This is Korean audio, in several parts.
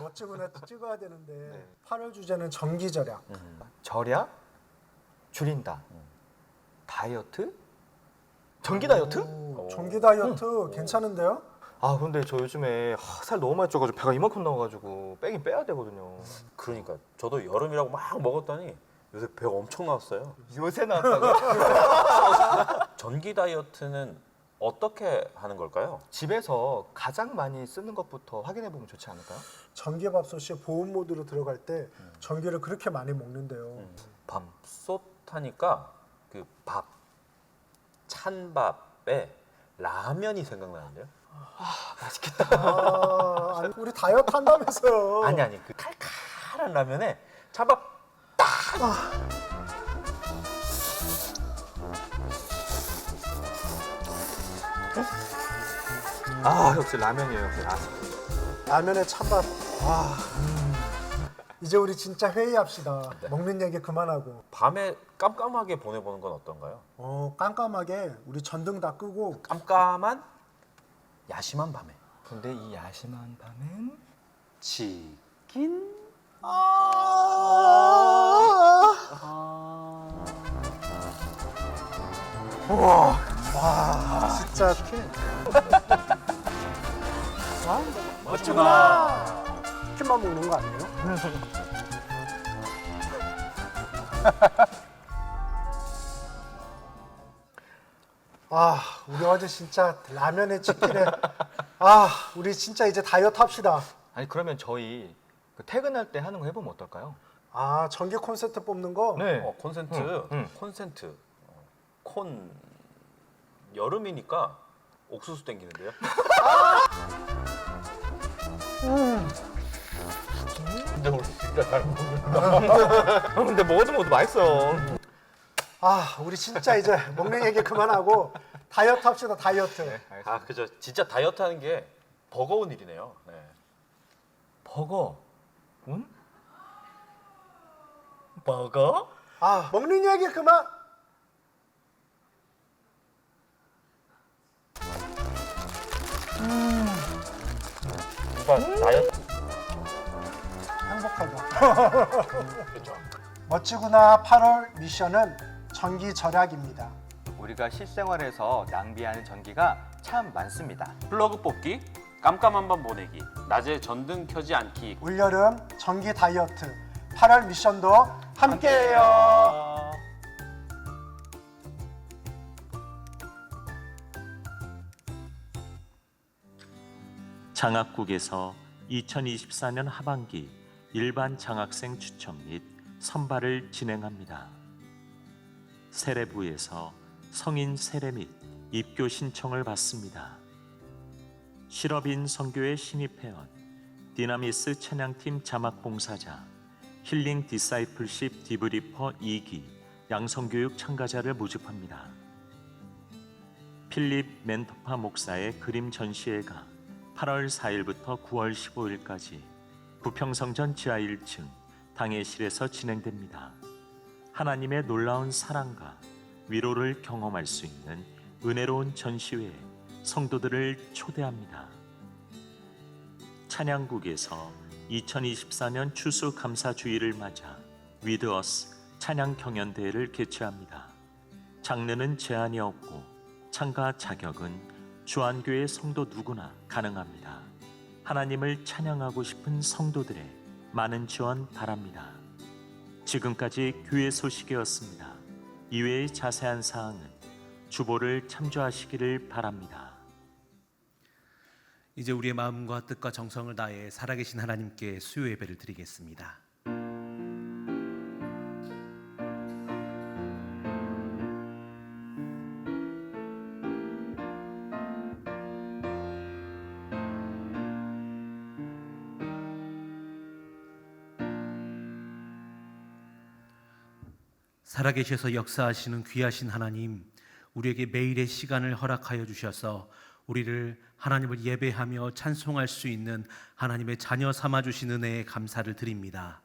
멋지고 찍어야 되는데 8월 주제는 전기 절약. 절약? 줄인다. 다이어트? 전기 다이어트? 전기 다이어트 괜찮은데요? 아 근데 저 요즘에 살 너무 많이 쪄가지고 배가 이만큼 나와가지고 빼긴 빼야 되거든요. 그러니까 저도 여름이라고 막 먹었더니 요새 배가 엄청 나왔어요. 요새 나왔다고? 전기 다이어트는 어떻게 하는 걸까요? 집에서 가장 많이 쓰는 것부터 확인해 보면 좋지 않을까요? 전기밥솥이 보온 모드로 들어갈 때 전기를 그렇게 많이 먹는데요. 밥솥 하니까 그 밥, 찬밥에 라면이 생각나는데요. 아니, 우리 다이어트 한다면서요. 아니 그 칼칼한 라면에 찬밥 아 역시 라면이에요. 역시 라면에 찬밥. 이제 우리 진짜 회의합시다. 먹는 얘기 그만하고. 밤에 깜깜하게 보내보는 건 어떤가요? 깜깜하게 우리 전등 다 끄고 깜깜한 야심한 밤에. 근데 이 야심한 밤엔 치킨. 진짜 멋지구나. 치킨만 먹는 거 아니에요? 우리 어제 진짜 라면에 치킨에 우리 진짜 이제 다이어트 합시다. 아니 그러면 저희 그 퇴근할 때 하는 거 해보면 어떨까요? 전기 콘센트 뽑는 거? 네. 콘센트. 콘센트. 콘 여름이니까 옥수수 땡기는데요. 근데 우리 진짜 잘 먹는다. 근데 먹어도 맛있어. 우리 진짜 이제 먹는 얘기 그만하고 다이어트 합시다. 다이어트. 아 그죠. 진짜 다이어트 하는 게 버거운 일이네요. 네. 버거. 응? 버거? 먹는 얘기 그만. 그러니까 다이어트. 행복하다. 그렇죠. 멋지구나 8월 미션은 전기 절약입니다. 우리가 실생활에서 낭비하는 전기가 참 많습니다. 플러그 뽑기, 깜깜한 밤 보내기, 낮에 전등 켜지 않기. 올여름 전기 다이어트 8월 미션도 함께해요. 장학국에서 2024년 하반기 일반 장학생 추천 및 선발을 진행합니다. 세례부에서 성인 세례 및 입교 신청을 받습니다. 실업인 선교회 신입회원, 디나미스 찬양팀 자막 봉사자, 힐링 디사이플십 디브리퍼 2기 양성교육 참가자를 모집합니다. 필립 멘토파 목사의 그림 전시회가 8월 4일부터 9월 15일까지 부평성전 지하 1층 당회실에서 진행됩니다. 하나님의 놀라운 사랑과 위로를 경험할 수 있는 은혜로운 전시회에 성도들을 초대합니다. 찬양국에서 2024년 추수감사주의를 맞아 With Us 찬양 경연대회를 개최합니다. 장르는 제한이 없고 참가 자격은 주안교회 성도 누구나 가능합니다. 하나님을 찬양하고 싶은 성도들의 많은 지원 바랍니다. 지금까지 교회 소식이었습니다. 이외의 자세한 사항은 주보를 참조하시기를 바랍니다. 이제 우리의 마음과 뜻과 정성을 다해 살아계신 하나님께 수요 예배를 드리겠습니다. 살아계셔서 역사하시는 귀하신 하나님, 우리에게 매일의 시간을 허락하여 주셔서 우리를 하나님을 예배하며 찬송할 수 있는 하나님의 자녀 삼아 주신 은혜에 감사를 드립니다.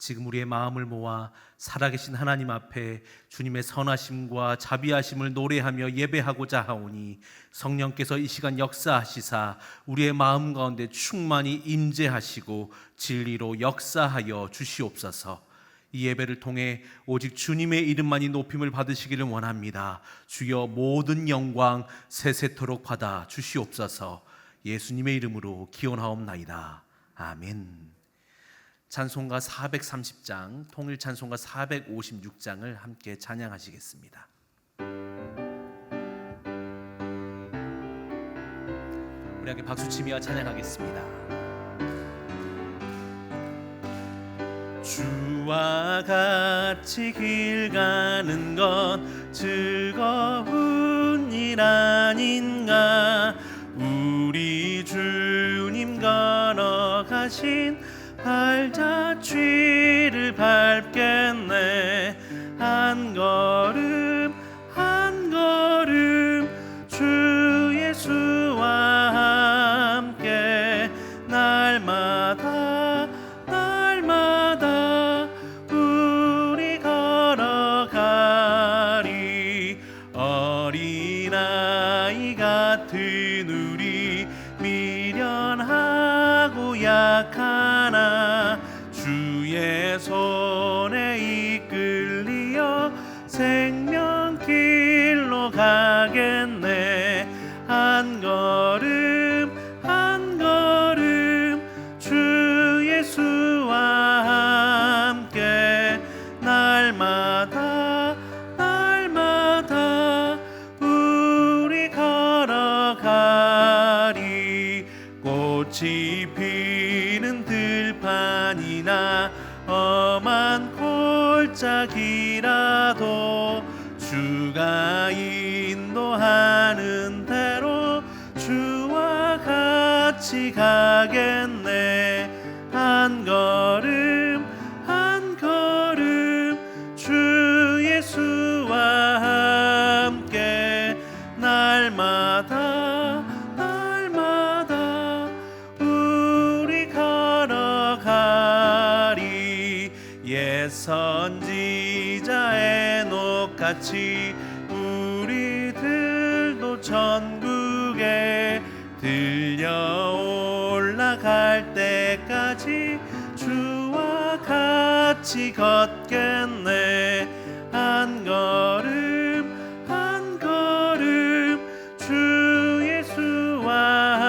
지금 우리의 마음을 모아 살아계신 하나님 앞에 주님의 선하심과 자비하심을 노래하며 예배하고자 하오니 성령께서 이 시간 역사하시사 우리의 마음 가운데 충만히 임재하시고 진리로 역사하여 주시옵소서. 이 예배를 통해 오직 주님의 이름만이 높임을 받으시기를 원합니다. 주여 모든 영광 세세토록 받아 주시옵소서. 예수님의 이름으로 기원하옵나이다. 아멘. 찬송가 430장, 통일 찬송가 456장을 함께 찬양하시겠습니다. 우리 함께 박수치며 찬양하겠습니다. 주와 같이 길 가는 건 즐거운 일 아닌가. 우리 주님 걸어가신 발자취를 밟겠네. 한 걸음 한 걸음 주 예수와 함께 날마다 날마다 우리 걸어가리. 어린아이 같은 우리 미련하고 약하나 주의 손에 이끌리어 생명길로 가겠네. 한 걸음 한 걸음 주 예수와 함께 날마다 날마다 우리 걸어가리. 꽃이 피는 들판이나 험한 골짜기라도 주가 인도하는 대로 주와 같이 가겠네. 한 걸음 한 걸음 주 예수와 함께 날마다 날마다 우리 걸어가리. 옛 선지자 에녹같이 우리들도 천국에 들려 올라갈 때까지 주와 같이 걷겠네. 한 걸음 한 걸음 주 예수와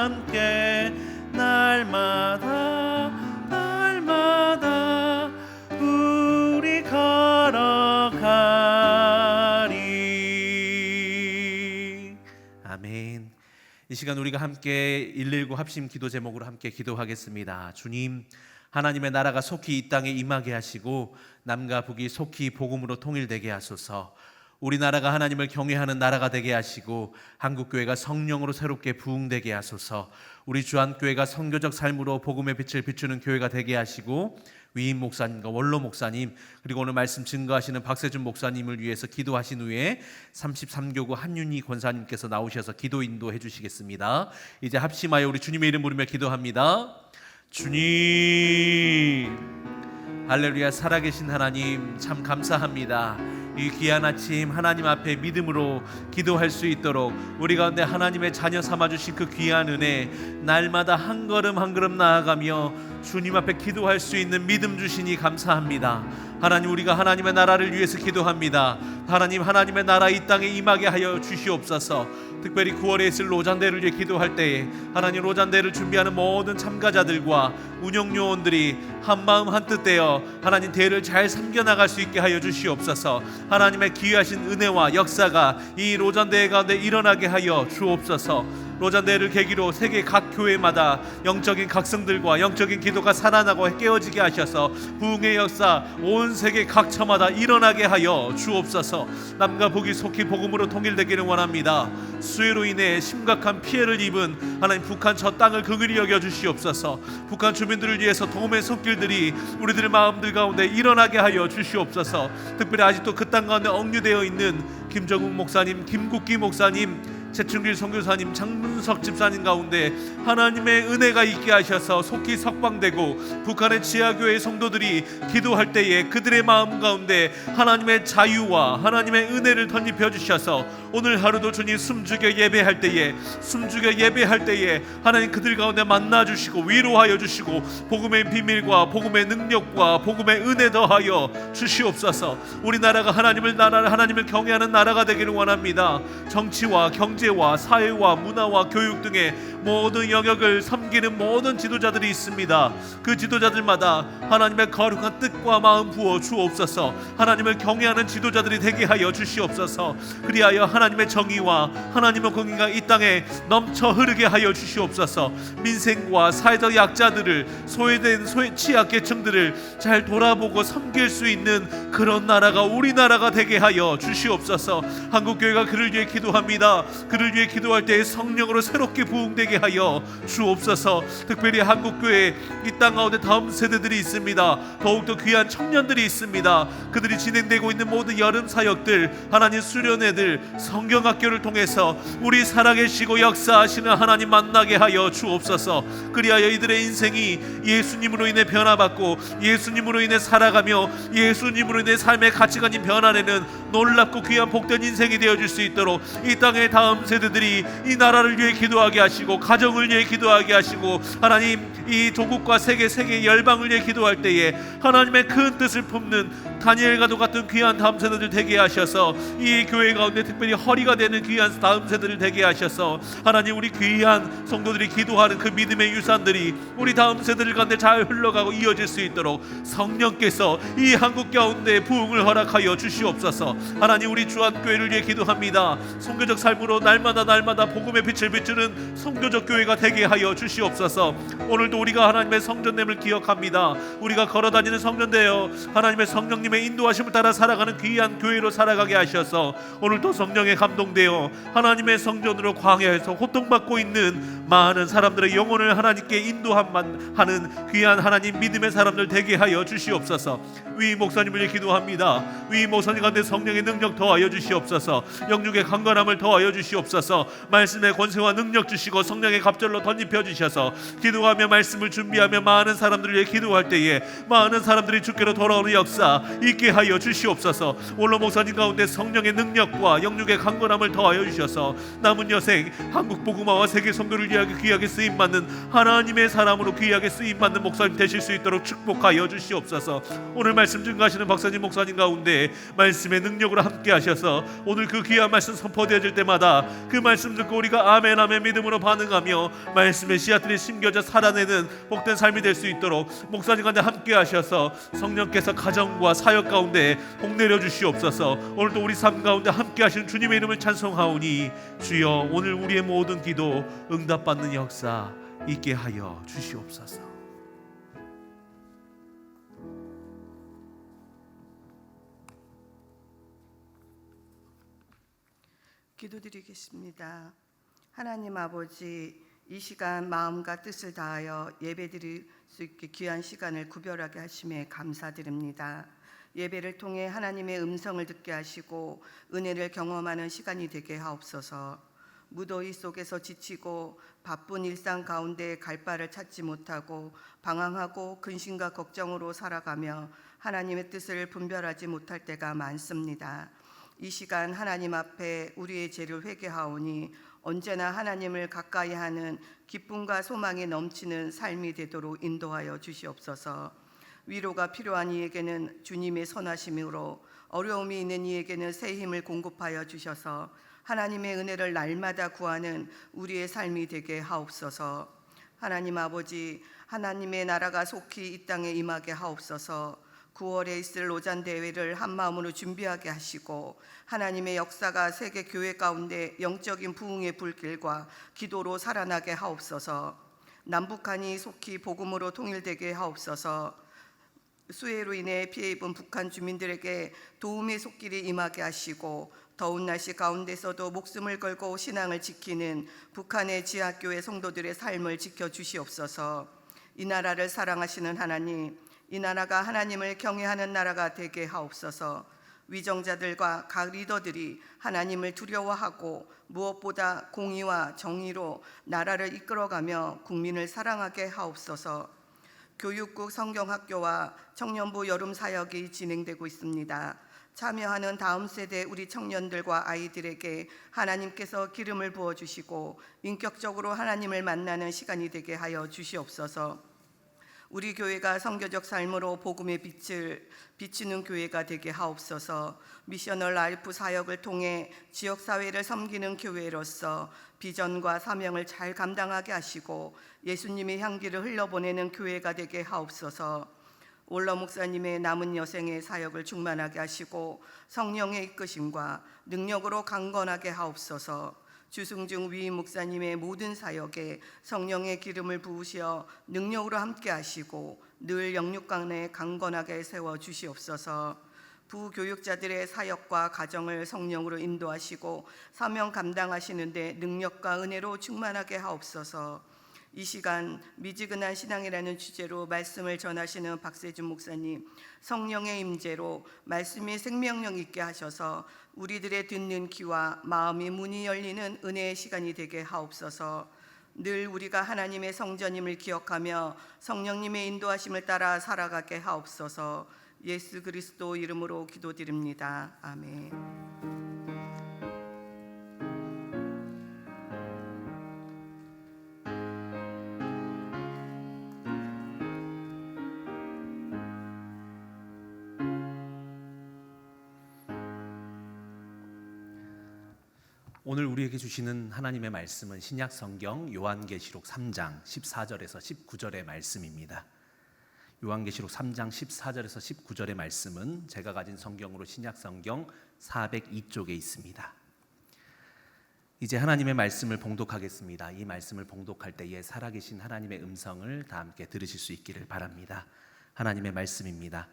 함께 날마다 날마다 우리 걸어가리. 아멘. 이 시간 우리가 함께 119 합심 기도 제목으로 함께 기도하겠습니다. 주님, 하나님의 나라가 속히 이 땅에 임하게 하시고 남과 북이 속히 복음으로 통일되게 하소서. 우리나라가 하나님을 경외하는 나라가 되게 하시고 한국교회가 성령으로 새롭게 부흥되게 하소서. 우리 주한교회가 선교적 삶으로 복음의 빛을 비추는 교회가 되게 하시고 위임 목사님과 원로 목사님 그리고 오늘 말씀 증거하시는 박세준 목사님을 위해서 기도하신 후에 33교구 한윤희 권사님께서 나오셔서 기도 인도해 주시겠습니다. 이제 합심하여 우리 주님의 이름 부르며 기도합니다. 주님, 할렐루야. 살아계신 하나님 참 감사합니다. 이 귀한 아침 하나님 앞에 믿음으로 기도할 수 있도록 우리 가운데 하나님의 자녀 삼아주신 그 귀한 은혜, 날마다 한 걸음 한 걸음 나아가며 주님 앞에 기도할 수 있는 믿음 주시니 감사합니다. 하나님, 우리가 하나님의 나라를 위해서 기도합니다. 하나님, 하나님의 나라 이 땅에 임하게 하여 주시옵소서. 특별히 9월에 있을 로잔대를 위해 기도할 때에 하나님, 로잔대를 준비하는 모든 참가자들과 운영요원들이 한마음 한뜻 되어 하나님 대를 잘 섬겨나갈 수 있게 하여 주시옵소서. 하나님의 귀하신 은혜와 역사가 이 로잔대 가운데 일어나게 하여 주옵소서. 로잔대를 계기로 세계 각 교회마다 영적인 각성들과 영적인 기도가 살아나고 깨어지게 하셔서 부흥의 역사 온 세계 각처마다 일어나게 하여 주옵소서. 남과 북이 속히 복음으로 통일되기를 원합니다. 수해로 인해 심각한 피해를 입은 하나님 북한 저 땅을 긍휼히 여겨 주시옵소서. 북한 주민들을 위해서 도움의 손길들이 우리들의 마음들 가운데 일어나게 하여 주시옵소서. 특별히 아직도 그 땅 가운데 억류되어 있는 김정욱 목사님, 김국기 목사님, 최충길 선교사님, 장문석 집사님 가운데 하나님의 은혜가 있게 하셔서 속히 석방되고 북한의 지하교회 성도들이 기도할 때에 그들의 마음 가운데 하나님의 자유와 하나님의 은혜를 덧입혀 주셔서 오늘 하루도 주님 숨죽여 예배할 때에 하나님 그들 가운데 만나 주시고 위로하여 주시고 복음의 비밀과 복음의 능력과 복음의 은혜 더하여 주시옵소서. 우리나라가 하나님을 경외하는 나라가 되기를 원합니다. 정치와 경제와 사회와 문화와 교육 등의 모든 영역을 섬기는 모든 지도자들이 있습니다. 그 지도자들마다 하나님의 거룩한 뜻과 마음 부어 주옵소서. 하나님을 경외하는 지도자들이 되게 하여 주시옵소서. 그리하여 하나님의 정의와 하나님의 공의가 이 땅에 넘쳐 흐르게 하여 주시옵소서. 민생과 사회적 약자들을 소외된 취약계층들을 잘 돌아보고 섬길 수 있는 그런 나라가 우리나라가 되게 하여 주시옵소서. 한국교회가 그를 위해 기도합니다. 그를 위해 기도할 때에 성령으로 새롭게 부흥되게 하여 주옵소서. 특별히 한국교회 이 땅 가운데 다음 세대들이 있습니다. 더욱더 귀한 청년들이 있습니다. 그들이 진행되고 있는 모든 여름 사역들, 하나님 수련회들, 성경학교를 통해서 우리 살아계시고 역사하시는 하나님 만나게 하여 주옵소서. 그리하여 이들의 인생이 예수님으로 인해 변화받고 예수님으로 인해 살아가며 예수님으로 인해 삶의 가치관이 변화되는 놀랍고 귀한 복된 인생이 되어줄 수 있도록 이 땅의 다음 세대들이 이 나라를 위해 기도하게 하시고 가정을 위해 기도하게 하시고 하나님 이 조국과 세계 열방을 위해 기도할 때에 하나님의 큰 뜻을 품는 다니엘과도 같은 귀한 다음 세대들 되게 하셔서 이 교회 가운데 특별히 허리가 되는 귀한 다음 세대를 되게 하셔서 하나님 우리 귀한 성도들이 기도하는 그 믿음의 유산들이 우리 다음 세대들 가운데 잘 흘러가고 이어질 수 있도록 성령께서 이 한국 가운데 부흥을 허락하여 주시옵소서. 하나님 우리 주한교회를 위해 기도합니다. 선교적 삶으로 날마다 복음의 빛을 비추는 선교적 교회가 되게 하여 주시옵소서. 오늘도 우리가 하나님의 성전됨을 기억합니다. 우리가 걸어다니는 성전되어 하나님의 성령님의 인도하심을 따라 살아가는 귀한 교회로 살아가게 하셔서 오늘도 성령에 감동되어 하나님의 성전으로 광야에서 고통받고 있는 많은 사람들의 영혼을 하나님께 인도하는 귀한 하나님 믿음의 사람들 되게 하여 주시옵소서. 위 목사님을 위해 기도합니다. 위 목사님 가운데 성령의 능력 더하여 주시옵소서. 영육의 강건함을 더하여 주시옵소서. 말씀의 권세와 능력 주시고 성령의 갑절로 덧입혀 주셔서 기도하며 말씀을 준비하며 많은 사람들을 위해 기도할 때에 많은 사람들이 주께로 돌아오는 역사 있게 하여 주시옵소서. 오늘 목사님 가운데 성령의 능력과 영육의 강건함을 더하여 주셔서 남은 여생 한국 복음화와 세계 선교를 위하여 귀하게 쓰임 받는 하나님의 사람으로 귀하게 쓰임 받는 목사님 되실 수 있도록 축복하여 주시옵소서. 오늘 말씀 증거하시는 박사님 목사님 가운데 말씀의 능력으로 함께 하셔서 오늘 그 귀한 말씀 선포되어질 때마다 그 말씀 듣고 우리가 아멘 아멘 믿음으로 반응하며 말씀의 씨앗들이 심겨져 살아내는 복된 삶이 될 수 있도록 목사님 가운데 함께 하셔서 성령께서 가정과 사역 가운데 복 내려 주시옵소서. 오늘도 우리 삶 가운데 함께 하시는 주님의 이름을 찬송하오니 주여 오늘 우리의 모든 기도 응답받는 역사 있게 하여 주시옵소서. 기도드리겠습니다. 하나님 아버지, 이 시간 마음과 뜻을 다하여 예배드릴 수 있게 귀한 시간을 구별하게 하심에 감사드립니다. 예배를 통해 하나님의 음성을 듣게 하시고 은혜를 경험하는 시간이 되게 하옵소서. 무더위 속에서 지치고 바쁜 일상 가운데 갈 바를 찾지 못하고 방황하고 근심과 걱정으로 살아가며 하나님의 뜻을 분별하지 못할 때가 많습니다. 이 시간 하나님 앞에 우리의 죄를 회개하오니 언제나 하나님을 가까이 하는 기쁨과 소망이 넘치는 삶이 되도록 인도하여 주시옵소서. 위로가 필요한 이에게는 주님의 선하심으로, 어려움이 있는 이에게는 새 힘을 공급하여 주셔서 하나님의 은혜를 날마다 구하는 우리의 삶이 되게 하옵소서. 하나님 아버지, 하나님의 나라가 속히 이 땅에 임하게 하옵소서. 9월에 있을 로잔 대회를 한마음으로 준비하게 하시고 하나님의 역사가 세계 교회 가운데 영적인 부흥의 불길과 기도로 살아나게 하옵소서. 남북한이 속히 복음으로 통일되게 하옵소서. 수해로 인해 피해 입은 북한 주민들에게 도움의 손길이 임하게 하시고 더운 날씨 가운데서도 목숨을 걸고 신앙을 지키는 북한의 지하교회 성도들의 삶을 지켜주시옵소서. 이 나라를 사랑하시는 하나님, 이 나라가 하나님을 경외하는 나라가 되게 하옵소서. 위정자들과 각 리더들이 하나님을 두려워하고 무엇보다 공의와 정의로 나라를 이끌어가며 국민을 사랑하게 하옵소서. 교육국 성경학교와 청년부 여름 사역이 진행되고 있습니다. 참여하는 다음 세대 우리 청년들과 아이들에게 하나님께서 기름을 부어주시고 인격적으로 하나님을 만나는 시간이 되게 하여 주시옵소서. 우리 교회가 선교적 삶으로 복음의 빛을 비추는 교회가 되게 하옵소서. 미셔널 라이프 사역을 통해 지역사회를 섬기는 교회로서 비전과 사명을 잘 감당하게 하시고 예수님의 향기를 흘려보내는 교회가 되게 하옵소서. 올러 목사님의 남은 여생의 사역을 충만하게 하시고 성령의 이끄심과 능력으로 강건하게 하옵소서. 주승중 위임 목사님의 모든 사역에 성령의 기름을 부으시어 능력으로 함께 하시고 늘 영육간에 강건하게 세워 주시옵소서. 부교육자들의 사역과 가정을 성령으로 인도하시고 사명 감당하시는데 능력과 은혜로 충만하게 하옵소서. 이 시간 미지근한 신앙이라는 주제로 말씀을 전하시는 박세준 목사님, 성령의 임재로 말씀이 생명력 있게 하셔서 우리들의 듣는 귀와 마음이 문이 열리는 은혜의 시간이 되게 하옵소서. 늘 우리가 하나님의 성전임을 기억하며 성령님의 인도하심을 따라 살아가게 하옵소서. 예수 그리스도 이름으로 기도드립니다. 아멘. 오늘 우리에게 주시는 하나님의 말씀은 신약 성경 요한계시록 3장 14절에서 19절의 말씀입니다. 요한계시록 3장 14절에서 19절의 말씀은 제가 가진 성경으로 신약 성경 402쪽에 있습니다. 이제 하나님의 말씀을 봉독하겠습니다. 이 말씀을 봉독할 때에 살아계신 하나님의 음성을 다 함께 들으실 수 있기를 바랍니다. 하나님의 말씀입니다.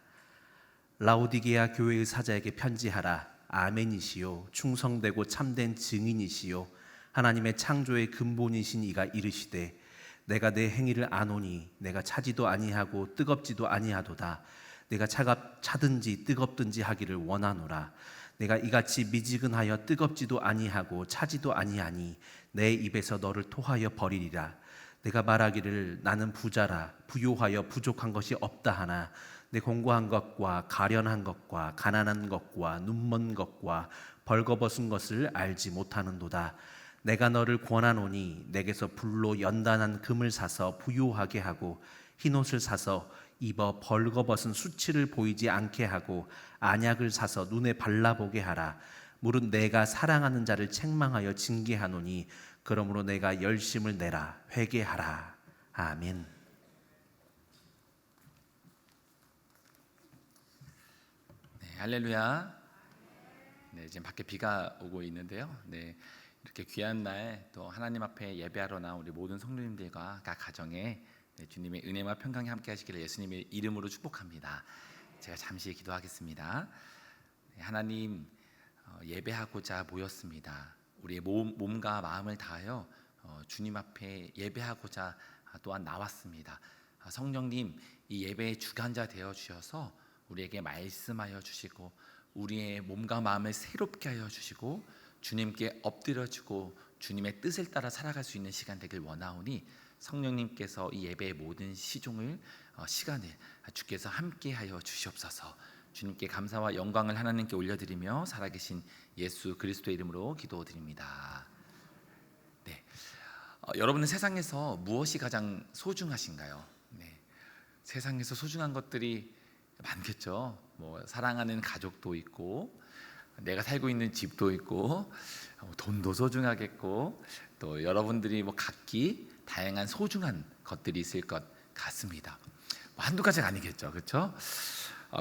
라오디게아 교회의 사자에게 편지하라. 아멘이시요 충성되고 참된 증인이시요 하나님의 창조의 근본이신 이가 이르시되 내가 내 행위를 아노니 내가 차지도 아니하고 뜨겁지도 아니하도다. 내가 차든지 뜨겁든지 하기를 원하노라. 내가 이같이 미지근하여 뜨겁지도 아니하고 차지도 아니하니 내 입에서 너를 토하여 버리리라. 내가 말하기를 나는 부자라 부요하여 부족한 것이 없다 하나 내 공고한 것과 가련한 것과 가난한 것과 눈먼 것과 벌거벗은 것을 알지 못하는도다. 내가 너를 권하노니 내게서 불로 연단한 금을 사서 부요하게 하고 흰옷을 사서 입어 벌거벗은 수치를 보이지 않게 하고 안약을 사서 눈에 발라보게 하라. 무릇 내가 사랑하는 자를 책망하여 징계하노니 그러므로 내가 열심을 내라 회개하라. 아멘. 할렐루야. 네, 지금 밖에 비가 오고 있는데요. 네, 이렇게 귀한 날 또 하나님 앞에 예배하러 나온 우리 모든 성도님들과 각 가정에 주님의 은혜와 평강이 함께 하시기를 예수님의 이름으로 축복합니다. 제가 잠시 기도하겠습니다. 네, 하나님 예배하고자 모였습니다. 우리의 몸과 마음을 다하여 주님 앞에 예배하고자 또한 나왔습니다. 성령님 이 예배의 주관자 되어 주셔서 우리에게 말씀하여 주시고 우리의 몸과 마음을 새롭게 하여 주시고 주님께 엎드려주고 주님의 뜻을 따라 살아갈 수 있는 시간 되길 원하오니 성령님께서 이 예배의 모든 시간을 주께서 함께 하여 주시옵소서. 주님께 감사와 영광을 하나님께 올려드리며 살아계신 예수 그리스도의 이름으로 기도드립니다. 네, 여러분은 세상에서 무엇이 가장 소중하신가요? 네, 세상에서 소중한 것들이 많겠죠. 뭐 사랑하는 가족도 있고 내가 살고 있는 집도 있고 돈도 소중하겠고 또 여러분들이 뭐 각기 다양한 소중한 것들이 있을 것 같습니다. 뭐 한두 가지가 아니겠죠, 그렇죠?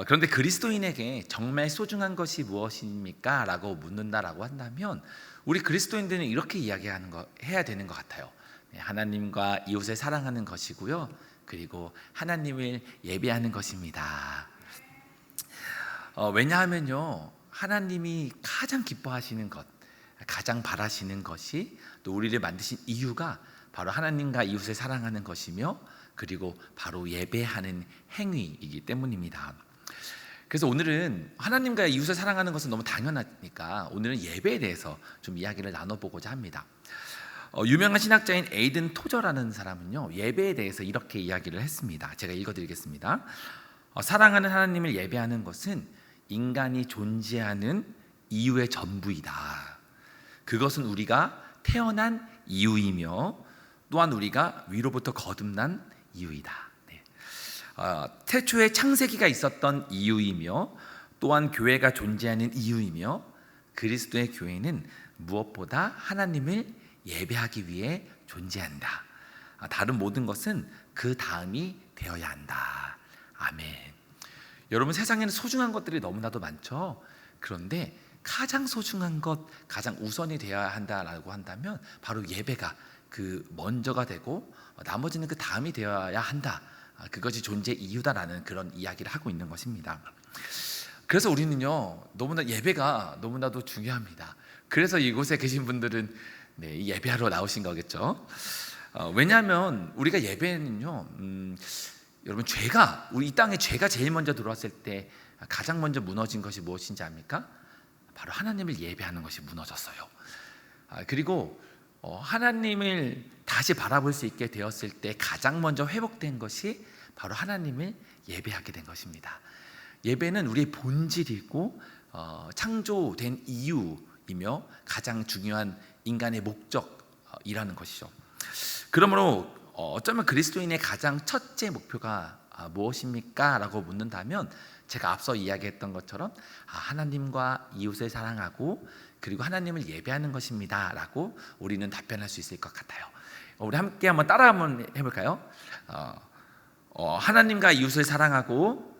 그런데 그리스도인에게 정말 소중한 것이 무엇입니까? 라고 묻는다라고 한다면 우리 그리스도인들은 이렇게 해야 되는 것 같아요. 하나님과 이웃을 사랑하는 것이고요. 그리고 하나님을 예배하는 것입니다. 왜냐하면요, 하나님이 가장 기뻐하시는 것, 가장 바라시는 것이 또 우리를 만드신 이유가 바로 하나님과 이웃을 사랑하는 것이며 그리고 바로 예배하는 행위이기 때문입니다. 그래서 오늘은 하나님과 이웃을 사랑하는 것은 너무 당연하니까 오늘은 예배에 대해서 좀 이야기를 나눠보고자 합니다. 유명한 신학자인 에이든 토저라는 사람은요, 예배에 대해서 이렇게 이야기를 했습니다. 제가 읽어드리겠습니다. 사랑하는 하나님을 예배하는 것은 인간이 존재하는 이유의 전부이다. 그것은 우리가 태어난 이유이며 또한 우리가 위로부터 거듭난 이유이다. 네. 태초에 창세기가 있었던 이유이며 또한 교회가 존재하는 이유이며 그리스도의 교회는 무엇보다 하나님을 예배하기 위해 존재한다. 다른 모든 것은 그 다음이 되어야 한다. 아멘. 여러분, 세상에는 소중한 것들이 너무나도 많죠. 그런데 가장 소중한 것, 가장 우선이 되어야 한다라고 한다면 바로 예배가 그 먼저가 되고 나머지는 그 다음이 되어야 한다. 그것이 존재 이유다라는 그런 이야기를 하고 있는 것입니다. 그래서 우리는요, 너무나 예배가 너무나도 중요합니다. 그래서 이곳에 계신 분들은 네, 예배하러 나오신 거겠죠. 왜냐하면 우리가 예배는요, 여러분, 우리 이 땅에 죄가 제일 먼저 들어왔을 때 가장 먼저 무너진 것이 무엇인지 압니까? 바로 하나님을 예배하는 것이 무너졌어요. 그리고 하나님을 다시 바라볼 수 있게 되었을 때 가장 먼저 회복된 것이 바로 하나님을 예배하게 된 것입니다. 예배는 우리의 본질이고 창조된 이유이며 가장 중요한 인간의 목적이라는 것이죠. 그러므로 어쩌면 그리스도인의 가장 첫째 목표가 무엇입니까? 라고 묻는다면 제가 앞서 이야기했던 것처럼 하나님과 이웃을 사랑하고 그리고 하나님을 예배하는 것입니다 라고 우리는 답변할 수 있을 것 같아요. 우리 함께 한번 따라 한번 해볼까요? 하나님과 이웃을 사랑하고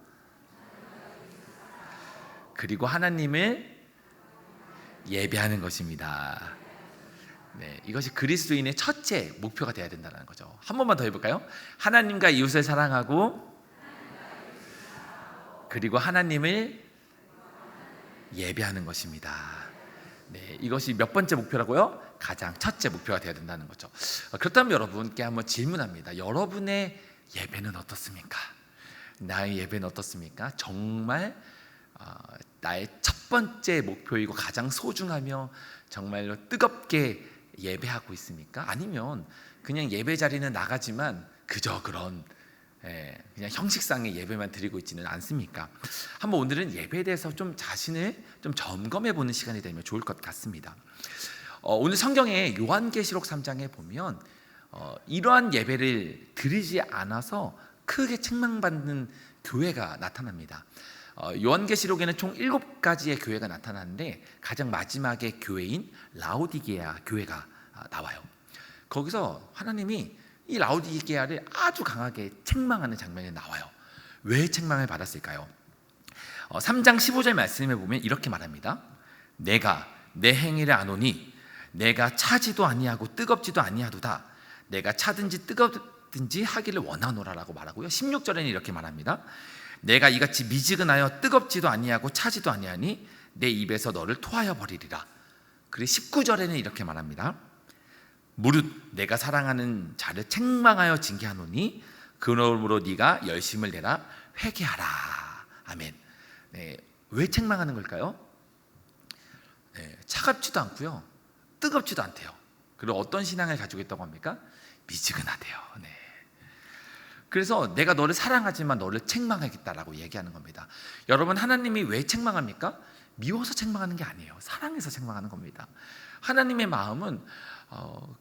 그리고 하나님을 예배하는 것입니다. 네, 이것이 그리스도인의 첫째 목표가 되어야 된다는 거죠. 한 번만 더 해볼까요? 하나님과 이웃을 사랑하고 그리고 하나님을 예배하는 것입니다. 네, 이것이 몇 번째 목표라고요? 가장 첫째 목표가 되어야 된다는 거죠. 그렇다면 여러분께 한번 질문합니다. 여러분의 예배는 어떻습니까? 나의 예배는 어떻습니까? 정말 나의 첫 번째 목표이고 가장 소중하며 정말로 뜨겁게 예배하고 있습니까? 아니면 그냥 예배 자리는 나가지만 그저 그런 그냥 형식상의 예배만 드리고 있지는 않습니까? 한번 오늘은 예배에 대해서 좀 자신을 좀 점검해 보는 시간이 되면 좋을 것 같습니다. 오늘 성경의 요한계시록 3장에 보면 이러한 예배를 드리지 않아서 크게 책망받는 교회가 나타납니다. 요한계시록에는 총 7가지의 교회가 나타나는데 가장 마지막의 교회인 라오디게아 교회가 나와요. 거기서 하나님이 이 라오디게아를 아주 강하게 책망하는 장면이 나와요. 왜 책망을 받았을까요? 3장 15절 말씀에 보면 이렇게 말합니다. 내가 내 행위를 아노니 내가 차지도 아니하고 뜨겁지도 아니하도다. 내가 차든지 뜨겁든지 하기를 원하노라라고 말하고요. 16절에는 이렇게 말합니다. 내가 이같이 미지근하여 뜨겁지도 아니하고 차지도 아니하니 내 입에서 너를 토하여 버리리라. 그리고 19절에는 이렇게 말합니다. 무릇 내가 사랑하는 자를 책망하여 징계하노니 그러므로 네가 열심을 내라 회개하라. 아멘. 네, 왜 책망하는 걸까요? 네, 차갑지도 않고요, 뜨겁지도 않대요. 그리고 어떤 신앙을 가지고 있다고 합니까? 미지근하대요. 네. 그래서 내가 너를 사랑하지만 너를 책망하겠다라고 얘기하는 겁니다. 여러분, 하나님이 왜 책망합니까? 미워서 책망하는 게 아니에요. 사랑해서 책망하는 겁니다. 하나님의 마음은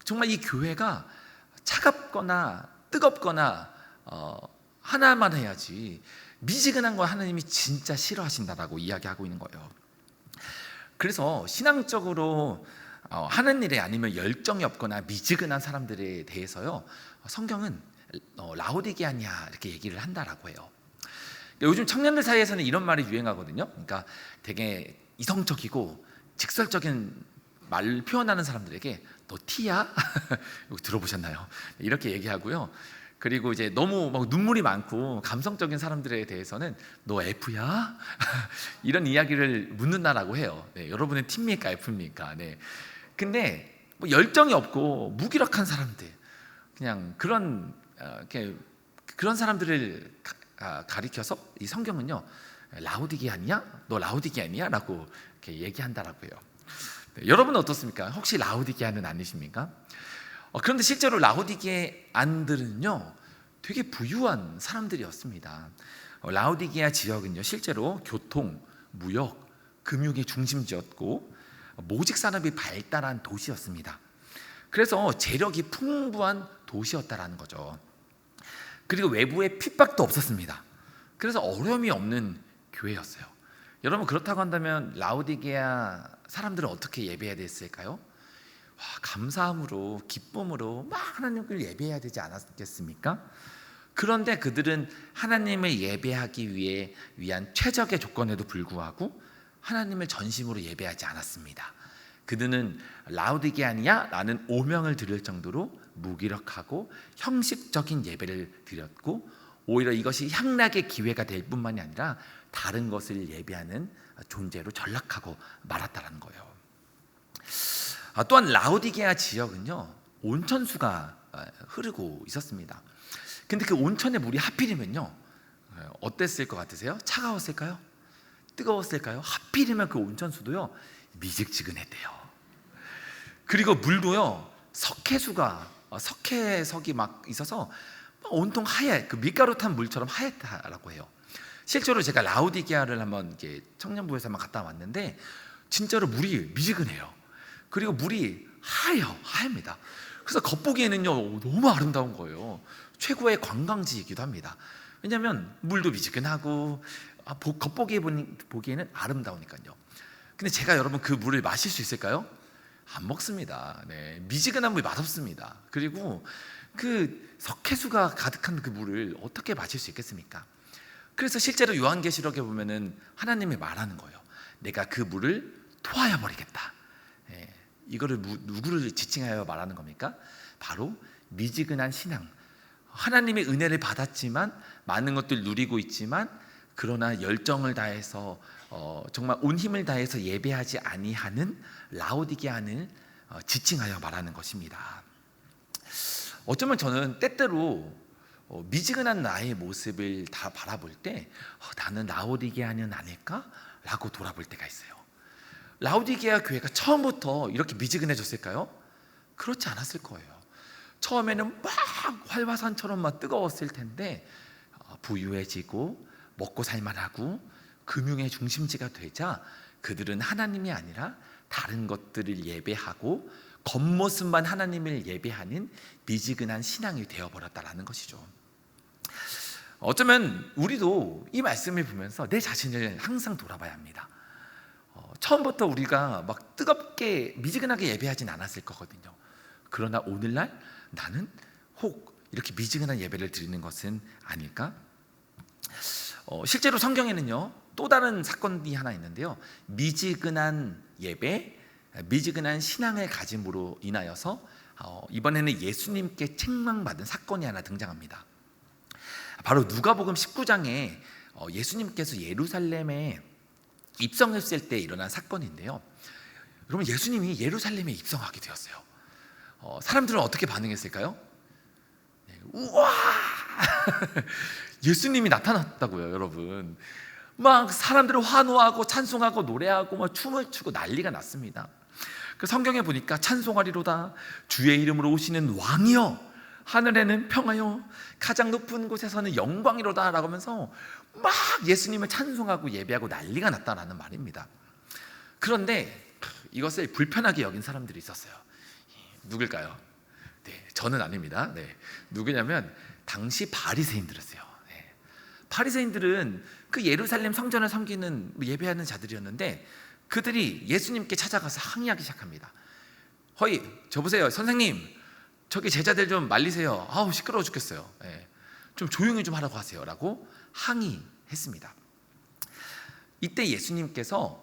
정말 이 교회가 차갑거나 뜨겁거나 하나만 해야지 미지근한 거 하나님이 진짜 싫어하신다라고 이야기하고 있는 거예요. 그래서 신앙적으로 하는 일에 아니면 열정이 없거나 미지근한 사람들에 대해서요, 성경은 라오디게아냐 이렇게 얘기를 한다라고 해요. 요즘 청년들 사이에서는 이런 말이 유행하거든요. 그러니까 되게 이성적이고 직설적인 말을 표현하는 사람들에게 너 T야? 이거 들어보셨나요? 이렇게 얘기하고요. 그리고 이제 너무 막 눈물이 많고 감성적인 사람들에 대해서는 너 F야? 이런 이야기를 묻는다라고 해요. 네, 여러분은 T입니까 F입니까? 네. 근데 뭐 열정이 없고 무기력한 사람들, 그냥 그런 사람들을 가리켜서 이 성경은요, 라우디게아냐? 너 라우디게아냐? 라고 이렇게 얘기한다라고요. 네, 여러분은 어떻습니까? 혹시 라우디게아는 아니십니까? 그런데 실제로 라우디게안들은요 되게 부유한 사람들이었습니다. 라우디게아 지역은요 실제로 교통, 무역, 금융의 중심지였고 모직 산업이 발달한 도시였습니다. 그래서 재력이 풍부한 도시였다라는 거죠. 그리고 외부에 핍박도 없었습니다. 그래서 어려움이 없는 교회였어요. 여러분 그렇다고 한다면 라우디게아 사람들은 어떻게 예배해야 됐을까요? 감사함으로 기쁨으로 막 하나님을 예배해야 되지 않았겠습니까? 그런데 그들은 하나님을 예배하기 위한 최적의 조건에도 불구하고 하나님을 전심으로 예배하지 않았습니다. 그들은 라우디게아냐? 라는 오명을 드릴 정도로 무기력하고 형식적인 예배를 드렸고 오히려 이것이 향락의 기회가 될 뿐만이 아니라 다른 것을 예배하는 존재로 전락하고 말았다는 거예요. 또한 라우디게아 지역은요 온천수가 흐르고 있었습니다. 근데 그 온천의 물이 하필이면요 어땠을 것 같으세요? 차가웠을까요? 뜨거웠을까요? 하필이면 그 온천수도요 미직지근했대요. 그리고 물도요 석회석이 막 있어서 온통 하얘 그 밀가루 탄 물처럼 하얗다라고 해요. 실제로 제가 라우디게아를 한번 이렇게 청년부에서 한번 갔다 왔는데 진짜로 물이 미지근해요. 그리고 물이 하얘입니다. 그래서 겉보기에는요 너무 아름다운 거예요. 최고의 관광지이기도 합니다. 왜냐하면 물도 미지근하고 겉보기에는 아름다우니까요. 근데 제가 여러분 그 물을 마실 수 있을까요? 안 먹습니다. 네, 미지근한 물이 맛없습니다. 그리고 그 석회수가 가득한 그 물을 어떻게 마실 수 있겠습니까? 그래서 실제로 요한계시록에 보면은 하나님이 말하는 거예요. 내가 그 물을 토하여 버리겠다. 네, 이거를 누구를 지칭하여 말하는 겁니까? 바로 미지근한 신앙. 하나님의 은혜를 받았지만 많은 것들 누리고 있지만 그러나 열정을 다해서 정말 온 힘을 다해서 예배하지 아니하는 라우디게아를 지칭하여 말하는 것입니다. 어쩌면 저는 때때로 미지근한 나의 모습을 다 바라볼 때 나는 라우디게아는 아닐까라고 돌아볼 때가 있어요. 라우디게아 교회가 처음부터 이렇게 미지근해졌을까요? 그렇지 않았을 거예요. 처음에는 막 활화산처럼 막 뜨거웠을 텐데 부유해지고 먹고 살만하고 금융의 중심지가 되자 그들은 하나님이 아니라 다른 것들을 예배하고 겉모습만 하나님을 예배하는 미지근한 신앙이 되어버렸다라는 것이죠. 어쩌면 우리도 이 말씀을 보면서 내 자신을 항상 돌아봐야 합니다. 처음부터 우리가 막 뜨겁게 미지근하게 예배하진 않았을 거거든요. 그러나 오늘날 나는 혹 이렇게 미지근한 예배를 드리는 것은 아닐까? 실제로 성경에는요 또 다른 사건이 하나 있는데요 미지근한 예배, 미지근한 신앙을 가짐으로 인하여서 이번에는 예수님께 책망받은 사건이 하나 등장합니다. 바로 누가복음 19장에 예수님께서 예루살렘에 입성했을 때 일어난 사건인데요. 여러분 예수님이 예루살렘에 입성하게 되었어요. 사람들은 어떻게 반응했을까요? 우와! 예수님이 나타났다고요, 여러분. 막 사람들은 환호하고 찬송하고 노래하고 막 춤을 추고 난리가 났습니다. 그 성경에 보니까 찬송하리로다 주의 이름으로 오시는 왕이여 하늘에는 평하여 가장 높은 곳에서는 영광이로다 라고 하면서 막 예수님을 찬송하고 예배하고 난리가 났다라는 말입니다. 그런데 이것을 불편하게 여긴 사람들이 있었어요. 누굴까요? 네, 저는 아닙니다. 네, 누구냐면 당시 바리새인들이었어요. 네. 바리새인들은 그 예루살렘 성전을 섬기는 예배하는 자들이었는데 그들이 예수님께 찾아가서 항의하기 시작합니다. 허이, 저 보세요, 선생님, 저기 제자들 좀 말리세요. 아우 시끄러워 죽겠어요. 네. 좀 조용히 좀 하라고 하세요라고 항의했습니다. 이때 예수님께서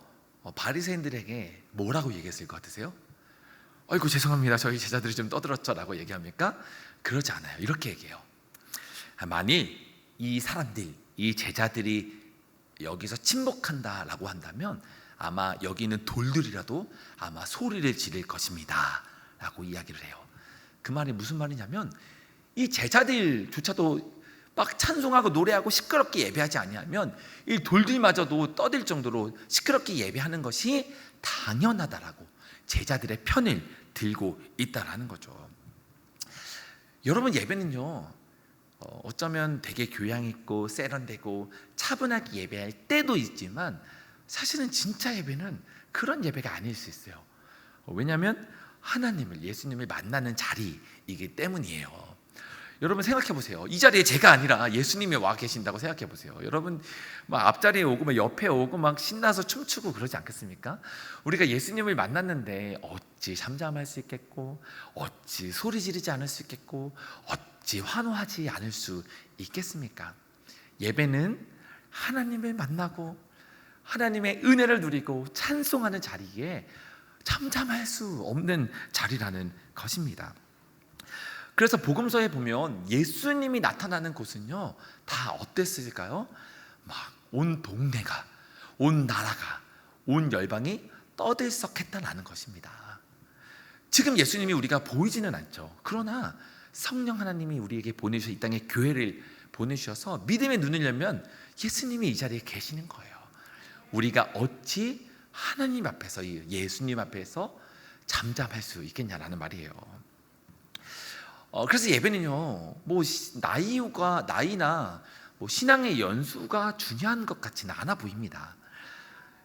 바리새인들에게 뭐라고 얘기했을 것 같으세요? 아이고 죄송합니다. 저희 제자들이 좀 떠들었죠라고 얘기합니까? 그러지 않아요. 이렇게 얘기해요. 만일 이 사람들, 이 제자들이 여기서 침묵한다라고 한다면 아마 여기 있는 돌들이라도 아마 소리를 지를 것입니다 라고 이야기를 해요. 그 말이 무슨 말이냐면 이 제자들조차도 막 찬송하고 노래하고 시끄럽게 예배하지 아니하면 이 돌들마저도 떠들 정도로 시끄럽게 예배하는 것이 당연하다라고 제자들의 편을 들고 있다라는 거죠. 여러분, 예배는요 어쩌면 되게 교양 있고 세련되고 차분하게 예배할 때도 있지만 사실은 진짜 예배는 그런 예배가 아닐 수 있어요. 왜냐하면 하나님을, 예수님을 만나는 자리이기 때문이에요. 여러분 생각해 보세요. 이 자리에 제가 아니라 예수님이 와 계신다고 생각해 보세요. 여러분 막 앞자리에 오고 막 옆에 오고 막 신나서 춤추고 그러지 않겠습니까? 우리가 예수님을 만났는데 어찌 잠잠할 수 있겠고, 어찌 소리 지르지 않을 수 있겠고, 어찌 환호하지 않을 수 있겠습니까? 예배는 하나님을 만나고 하나님의 은혜를 누리고 찬송하는 자리에 잠잠할 수 없는 자리라는 것입니다. 그래서 복음서에 보면 예수님이 나타나는 곳은요 다 어땠을까요? 막 온 동네가, 온 나라가, 온 열방이 떠들썩했다라는 것입니다. 지금 예수님이 우리가 보이지는 않죠. 그러나 성령 하나님이 우리에게 보내주셔서 이 땅에 교회를 보내주셔서 믿음의 눈을 열면 예수님이 이 자리에 계시는 거예요. 우리가 어찌 하나님 앞에서, 예수님 앞에서 잠잠할 수 있겠냐라는 말이에요. 그래서 예배는요 뭐 나이나 뭐 신앙의 연수가 중요한 것 같지는 않아 보입니다.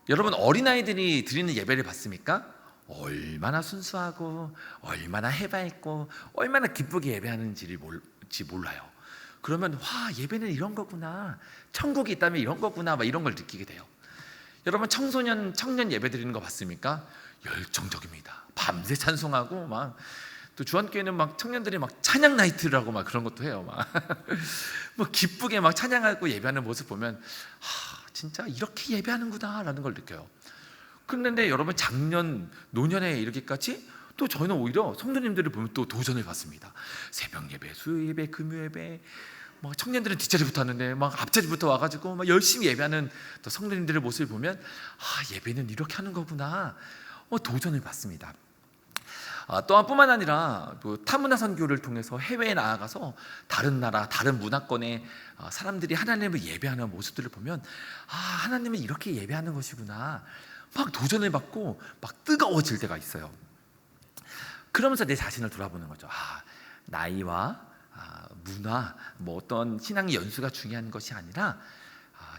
여러분 어린아이들이 드리는 예배를 봤습니까? 얼마나 순수하고 얼마나 해맑고 얼마나 기쁘게 예배하는지 몰라요. 그러면 와, 예배는 이런 거구나, 천국이 있다면 이런 거구나, 막 이런 걸 느끼게 돼요. 여러분 청년 예배 드리는 거 봤습니까? 열정적입니다. 밤새 찬송하고 막, 또 주한교회는 막 청년들이 막 찬양 나이트라고 막 그런 것도 해요. 막 뭐 기쁘게 막 찬양하고 예배하는 모습 보면 진짜 이렇게 예배하는구나라는 걸 느껴요. 그런데 여러분 작년 노년에 이렇게까지 또 저희는 오히려 성도님들을 보면 또 도전을 받습니다. 새벽 예배, 수요 예배, 금요 예배, 뭐 청년들은 뒷자리부터 하는데 막 앞자리부터 와가지고 막 열심히 예배하는 또 성도님들의 모습을 보면 예배는 이렇게 하는 거구나, 도전을 받습니다. 또한 뿐만 아니라 타문화 선교를 통해서 해외에 나아가서 다른 나라, 다른 문화권의 사람들이 하나님을 예배하는 모습들을 보면 하나님은 이렇게 예배하는 것이구나, 막 도전을 받고 막 뜨거워질 때가 있어요. 그러면서 내 자신을 돌아보는 거죠. 나이와 문화, 뭐 어떤 신앙의 연수가 중요한 것이 아니라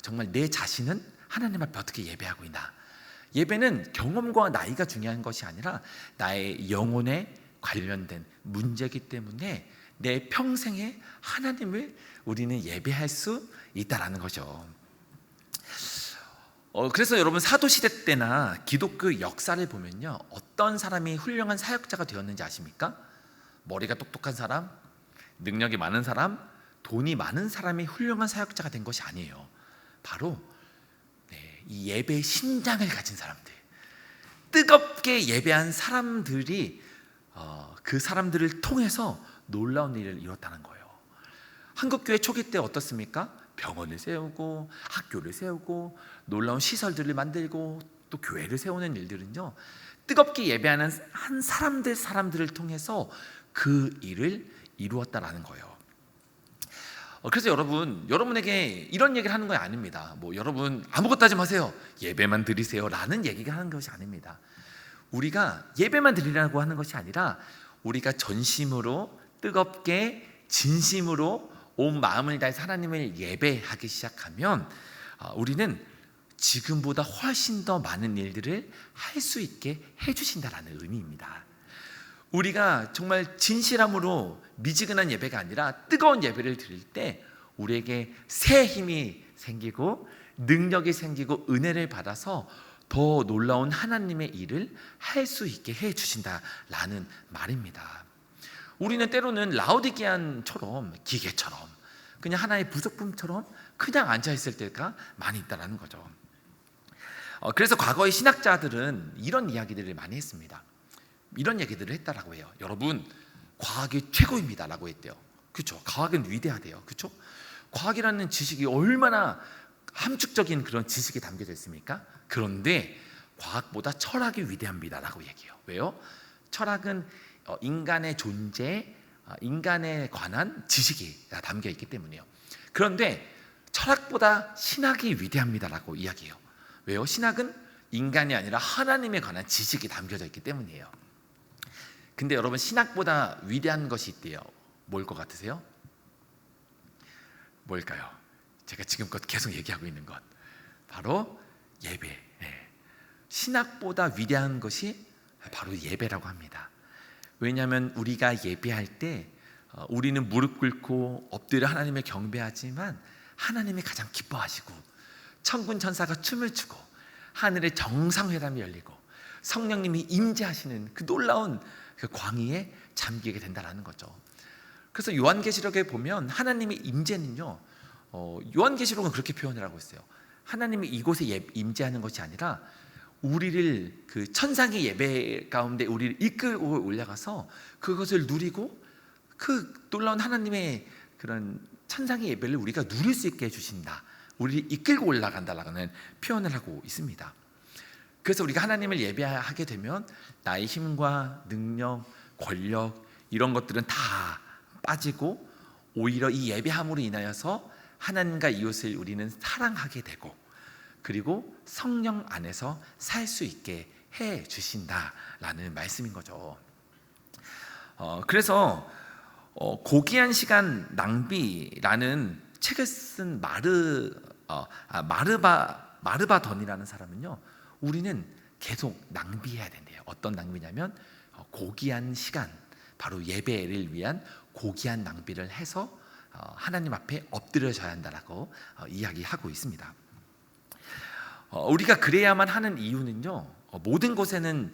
정말 내 자신은 하나님 앞에 어떻게 예배하고 있나. 예배는 경험과 나이가 중요한 것이 아니라 나의 영혼에 관련된 문제이기 때문에 내 평생에 하나님을 우리는 예배할 수 있다라는 거죠. 그래서 여러분 사도시대 때나 기독교 역사를 보면요, 어떤 사람이 훌륭한 사역자가 되었는지 아십니까? 머리가 똑똑한 사람, 능력이 많은 사람, 돈이 많은 사람이 훌륭한 사역자가 된 것이 아니에요. 바로 이 예배의 심장을 가진 사람들, 뜨겁게 예배한 사람들이 그 사람들을 통해서 놀라운 일을 이뤘다는 거예요. 한국교회 초기 때 어떻습니까? 병원을 세우고 학교를 세우고 놀라운 시설들을 만들고 또 교회를 세우는 일들은요, 뜨겁게 예배하는 한 사람들을 통해서 그 일을 이루었다라는 거예요. 그래서 여러분에게 이런 얘기를 하는 건 아닙니다. 뭐 여러분 아무것도 하지 마세요, 예배만 드리세요 라는 얘기가 하는 것이 아닙니다. 우리가 예배만 드리라고 하는 것이 아니라 우리가 전심으로 뜨겁게 진심으로 온 마음을 다해서 하나님을 예배하기 시작하면 우리는 지금보다 훨씬 더 많은 일들을 할 수 있게 해주신다라는 의미입니다. 우리가 정말 진실함으로 미지근한 예배가 아니라 뜨거운 예배를 드릴 때 우리에게 새 힘이 생기고 능력이 생기고 은혜를 받아서 더 놀라운 하나님의 일을 할 수 있게 해주신다라는 말입니다. 우리는 때로는 라오디게안처럼 기계처럼 그냥 하나의 부속품처럼 그냥 앉아있을 때가 많이 있다는 거죠. 그래서 과거의 신학자들은 이런 이야기들을 많이 했습니다. 이런 얘기들을 했다라고 해요. 여러분, 과학이 최고입니다 라고 했대요. 그렇죠? 과학은 위대하대요. 그렇죠? 과학이라는 지식이 얼마나 함축적인 그런 지식이 담겨져 있습니까? 그런데 과학보다 철학이 위대합니다 라고 얘기해요. 왜요? 철학은 인간의 존재, 인간에 관한 지식이 담겨 있기 때문이에요. 그런데 철학보다 신학이 위대합니다라고 이야기해요. 왜요? 신학은 인간이 아니라 하나님에 관한 지식이 담겨져 있기 때문이에요. 근데 여러분, 신학보다 위대한 것이 있대요. 뭘 것 같으세요? 뭘까요? 제가 지금껏 계속 얘기하고 있는 것, 바로 예배. 신학보다 위대한 것이 바로 예배라고 합니다. 왜냐하면 우리가 예배할 때 우리는 무릎 꿇고 엎드려 하나님을 경배하지만 하나님이 가장 기뻐하시고 천군 천사가 춤을 추고 하늘에 정상회담이 열리고 성령님이 임재하시는 그 놀라운 그 광희에 잠기게 된다라는 거죠. 그래서 요한계시록에 보면 하나님의 임재는요, 요한계시록은 그렇게 표현을 하고 있어요. 하나님이 이곳에 임재하는 것이 아니라 우리를 그 천상의 예배 가운데 우리를 이끌고 올라가서 그것을 누리고 그 놀라운 하나님의 그런 천상의 예배를 우리가 누릴 수 있게 해주신다, 우리를 이끌고 올라간다라는 표현을 하고 있습니다. 그래서 우리가 하나님을 예배하게 되면 나의 힘과 능력, 권력 이런 것들은 다 빠지고 오히려 이 예배함으로 인하여서 하나님과 이웃을 우리는 사랑하게 되고 그리고 성령 안에서 살 수 있게 해 주신다라는 말씀인 거죠. 그래서 고귀한 시간 낭비라는 책을 쓴 마르바던이라는 사람은요, 우리는 계속 낭비해야 된대요. 어떤 낭비냐면 고귀한 시간, 바로 예배를 위한 고귀한 낭비를 해서 하나님 앞에 엎드려져야 한다라고 이야기하고 있습니다. 우리가 그래야만 하는 이유는요, 모든 곳에는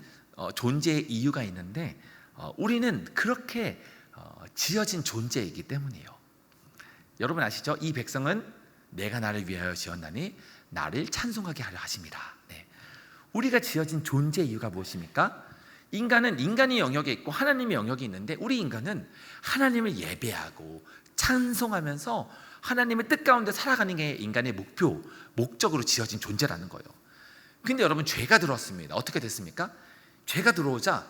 존재의 이유가 있는데 우리는 그렇게 지어진 존재이기 때문이에요. 여러분 아시죠? 이 백성은 내가 나를 위하여 지었나니 나를 찬송하게 하려 하십니다. 우리가 지어진 존재의 이유가 무엇입니까? 인간은 인간의 영역에 있고 하나님의 영역이 있는데 우리 인간은 하나님을 예배하고 찬송하면서 하나님의 뜻 가운데 살아가는 게 인간의 목적으로 지어진 존재라는 거예요. 근데 여러분, 죄가 들어왔습니다. 어떻게 됐습니까? 죄가 들어오자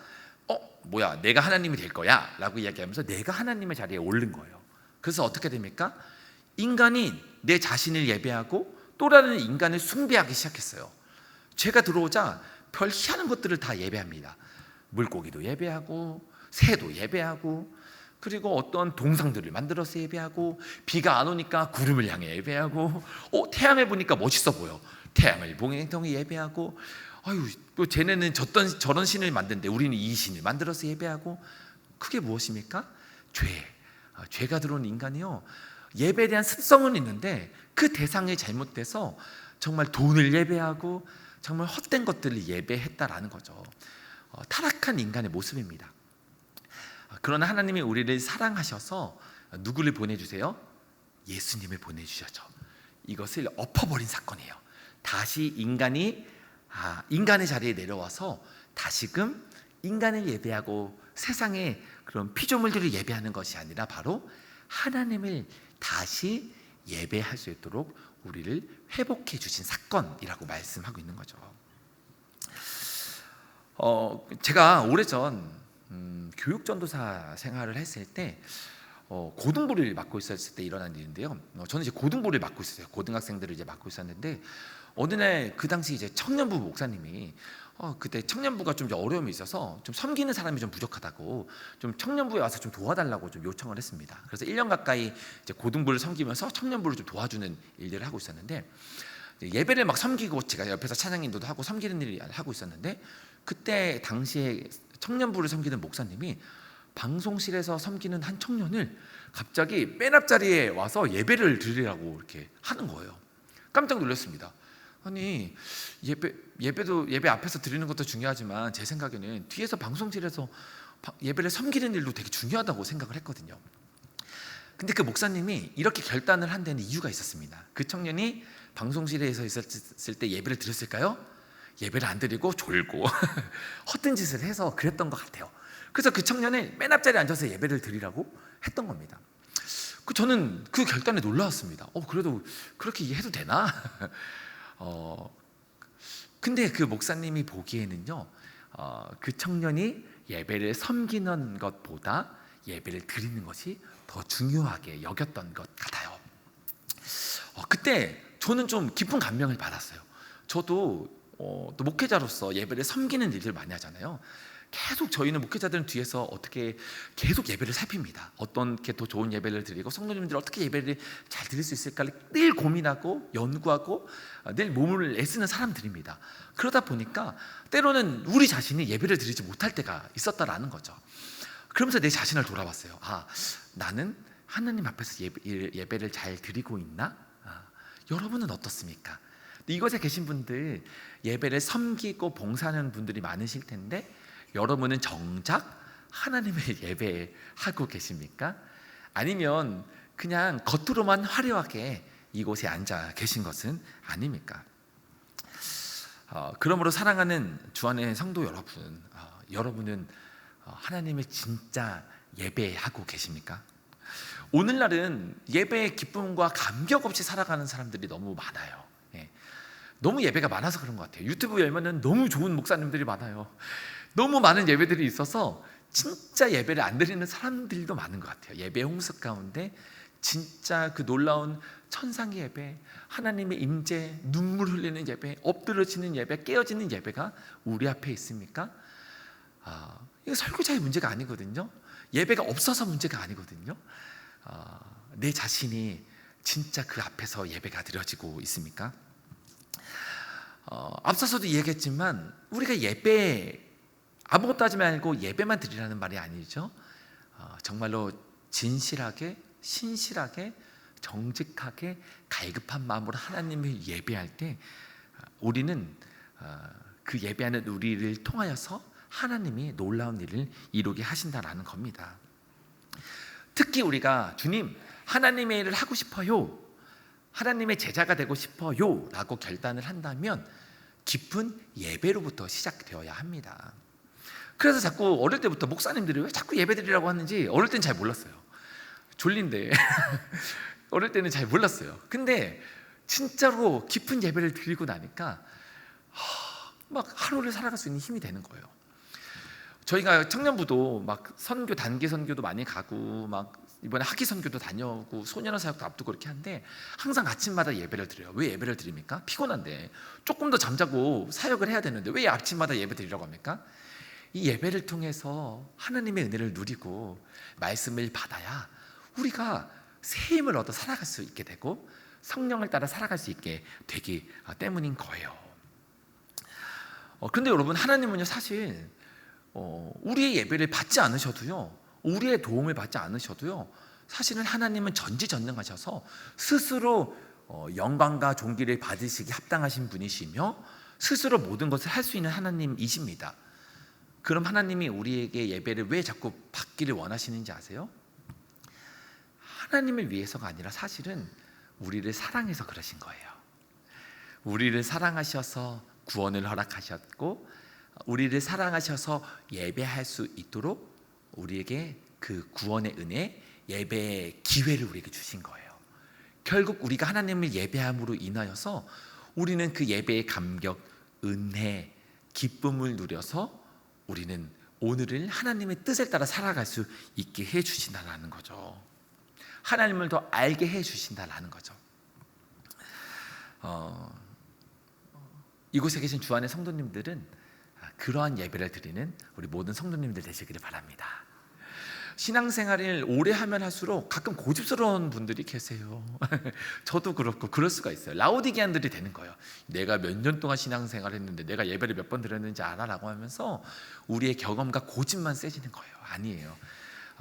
뭐야, 내가 하나님이 될 거야 라고 이야기하면서 내가 하나님의 자리에 오른 거예요. 그래서 어떻게 됩니까? 인간이 내 자신을 예배하고 또 다른 인간을 숭배하기 시작했어요. 죄가 들어오자 별 희한한 것들을 다 예배합니다. 물고기도 예배하고 새도 예배하고 그리고 어떤 동상들을 만들어서 예배하고 비가 안 오니까 구름을 향해 예배하고 태양을 보니까 멋있어 보여. 태양을 통해 예배하고 또 쟤네는 저런 신을 만드는데 우리는 이 신을 만들어서 예배하고. 그게 무엇입니까? 죄가 들어온 인간이요, 예배에 대한 습성은 있는데 그 대상이 잘못돼서 정말 돈을 예배하고 정말 헛된 것들을 예배했다라는 거죠. 타락한 인간의 모습입니다. 그러나 하나님이 우리를 사랑하셔서 누구를 보내주세요? 예수님을 보내주셨죠. 이것을 엎어버린 사건이에요. 다시 인간의 자리에 내려와서 다시금 인간을 예배하고 세상의 그런 피조물들을 예배하는 것이 아니라 바로 하나님을 다시 예배할 수 있도록 우리를 회복해 주신 사건이라고 말씀하고 있는 거죠. 제가 오래전 교육전도사 생활을 했을 때 고등부를 맡고 있었을 때 일어난 일인데요. 저는 이제 고등부를 맡고 있었어요. 고등학생들을 이제 맡고 있었는데 어느 날 그 당시 이제 청년부 목사님이 그때 청년부가 좀 어려움이 있어서 좀 섬기는 사람이 좀 부족하다고 좀 청년부에 와서 좀 도와달라고 좀 요청을 했습니다. 그래서 1년 가까이 이제 고등부를 섬기면서 청년부를 좀 도와주는 일들을 하고 있었는데 예배를 막 섬기고 제가 옆에서 찬양 인도도 하고 섬기는 일을 하고 있었는데 그때 당시에 청년부를 섬기는 목사님이 방송실에서 섬기는 한 청년을 갑자기 맨 앞자리에 와서 예배를 드리라고 이렇게 하는 거예요. 깜짝 놀랐습니다. 아니 예배 앞에서 드리는 것도 중요하지만 제 생각에는 뒤에서 방송실에서 예배를 섬기는 일도 되게 중요하다고 생각을 했거든요. 근데 그 목사님이 이렇게 결단을 한 데는 이유가 있었습니다. 그 청년이 방송실에서 있었을 때 예배를 드렸을까요? 예배를 안 드리고 졸고 헛된 짓을 해서 그랬던 것 같아요. 그래서 그 청년을 맨 앞자리에 앉아서 예배를 드리라고 했던 겁니다. 저는 그 결단에 놀라웠습니다. 그래도 그렇게 해도 되나? 근데 그 목사님이 보기에는요, 그 청년이 예배를 섬기는 것보다 예배를 드리는 것이 더 중요하게 여겼던 것 같아요. 그때 저는 좀 깊은 감명을 받았어요. 저도 또 목회자로서 예배를 섬기는 일들 많이 하잖아요. 계속 저희는 목회자들은 뒤에서 어떻게 계속 예배를 살핍니다. 어떻게 더 좋은 예배를 드리고 성도님들 어떻게 예배를 잘 드릴 수 있을까를 늘 고민하고 연구하고 늘 몸을 애쓰는 사람들입니다. 그러다 보니까 때로는 우리 자신이 예배를 드리지 못할 때가 있었다라는 거죠. 그러면서 내 자신을 돌아봤어요. 나는 하나님 앞에서 예배를 잘 드리고 있나? 여러분은 어떻습니까? 이곳에 계신 분들 예배를 섬기고 봉사하는 분들이 많으실 텐데 여러분은 정작 하나님의 예배하고 계십니까? 아니면 그냥 겉으로만 화려하게 이곳에 앉아 계신 것은 아닙니까? 그러므로 사랑하는 주 안의 성도 여러분, 여러분은 하나님을 진짜 예배하고 계십니까? 오늘날은 예배의 기쁨과 감격 없이 살아가는 사람들이 너무 많아요. 너무 예배가 많아서 그런 것 같아요. 유튜브 열면은 너무 좋은 목사님들이 많아요. 너무 많은 예배들이 있어서 진짜 예배를 안 드리는 사람들도 많은 것 같아요. 예배 홍수 가운데 진짜 그 놀라운 천상의 예배, 하나님의 임재, 눈물 흘리는 예배, 엎드러지는 예배, 깨어지는 예배가 우리 앞에 있습니까? 이거 설교자의 문제가 아니거든요. 예배가 없어서 문제가 아니거든요. 내 자신이 진짜 그 앞에서 예배가 드려지고 있습니까? 앞서서도 이야기했지만 우리가 예배 아무것도 하지 말고 예배만 드리라는 말이 아니죠. 정말로 진실하게 신실하게 정직하게 갈급한 마음으로 하나님을 예배할 때 우리는 그 예배하는 우리를 통하여서 하나님이 놀라운 일을 이루게 하신다라는 겁니다. 특히 우리가 주님 하나님의 일을 하고 싶어요, 하나님의 제자가 되고 싶어요 라고 결단을 한다면 깊은 예배로부터 시작되어야 합니다. 그래서 자꾸 어릴 때부터 목사님들이 왜 자꾸 예배드리라고 하는지 어릴 때는 잘 몰랐어요. 졸린데 어릴 때는 잘 몰랐어요. 근데 진짜로 깊은 예배를 드리고 나니까 막 하루를 살아갈 수 있는 힘이 되는 거예요. 저희가 청년부도 막 선교 단기 선교도 많이 가고 막 이번에 학기 선교도 다녀오고 소년원 사역도 앞두고 그렇게 하는데 항상 아침마다 예배를 드려요. 왜 예배를 드립니까? 피곤한데 조금 더 잠자고 사역을 해야 되는데 왜 아침마다 예배 드리라고 합니까? 이 예배를 통해서 하나님의 은혜를 누리고 말씀을 받아야 우리가 새 힘을 얻어 살아갈 수 있게 되고 성령을 따라 살아갈 수 있게 되기 때문인 거예요. 그런데 여러분, 하나님은요 사실 우리의 예배를 받지 않으셔도요, 우리의 도움을 받지 않으셔도요, 사실은 하나님은 전지전능하셔서 스스로 영광과 존귀를 받으시기 합당하신 분이시며 스스로 모든 것을 할 수 있는 하나님이십니다. 그럼 하나님이 우리에게 예배를 왜 자꾸 받기를 원하시는지 아세요? 하나님을 위해서가 아니라 사실은 우리를 사랑해서 그러신 거예요. 우리를 사랑하셔서 구원을 허락하셨고 우리를 사랑하셔서 예배할 수 있도록 우리에게 그 구원의 은혜, 예배의 기회를 우리에게 주신 거예요. 결국 우리가 하나님을 예배함으로 인하여서 우리는 그 예배의 감격, 은혜, 기쁨을 누려서 우리는 오늘을 하나님의 뜻에 따라 살아갈 수 있게 해주신다는 거죠. 하나님을 더 알게 해주신다는 거죠. 이곳에 계신 주 안의 성도님들은 그러한 예배를 드리는 우리 모든 성도님들 되시기를 바랍니다. 신앙생활을 오래 하면 할수록 가끔 고집스러운 분들이 계세요. 저도 그렇고 그럴 수가 있어요. 라오디게안들이 되는 거예요. 내가 몇 년 동안 신앙생활을 했는데 내가 예배를 몇 번 드렸는지 알아? 라고 하면서 우리의 경험과 고집만 세지는 거예요. 아니에요.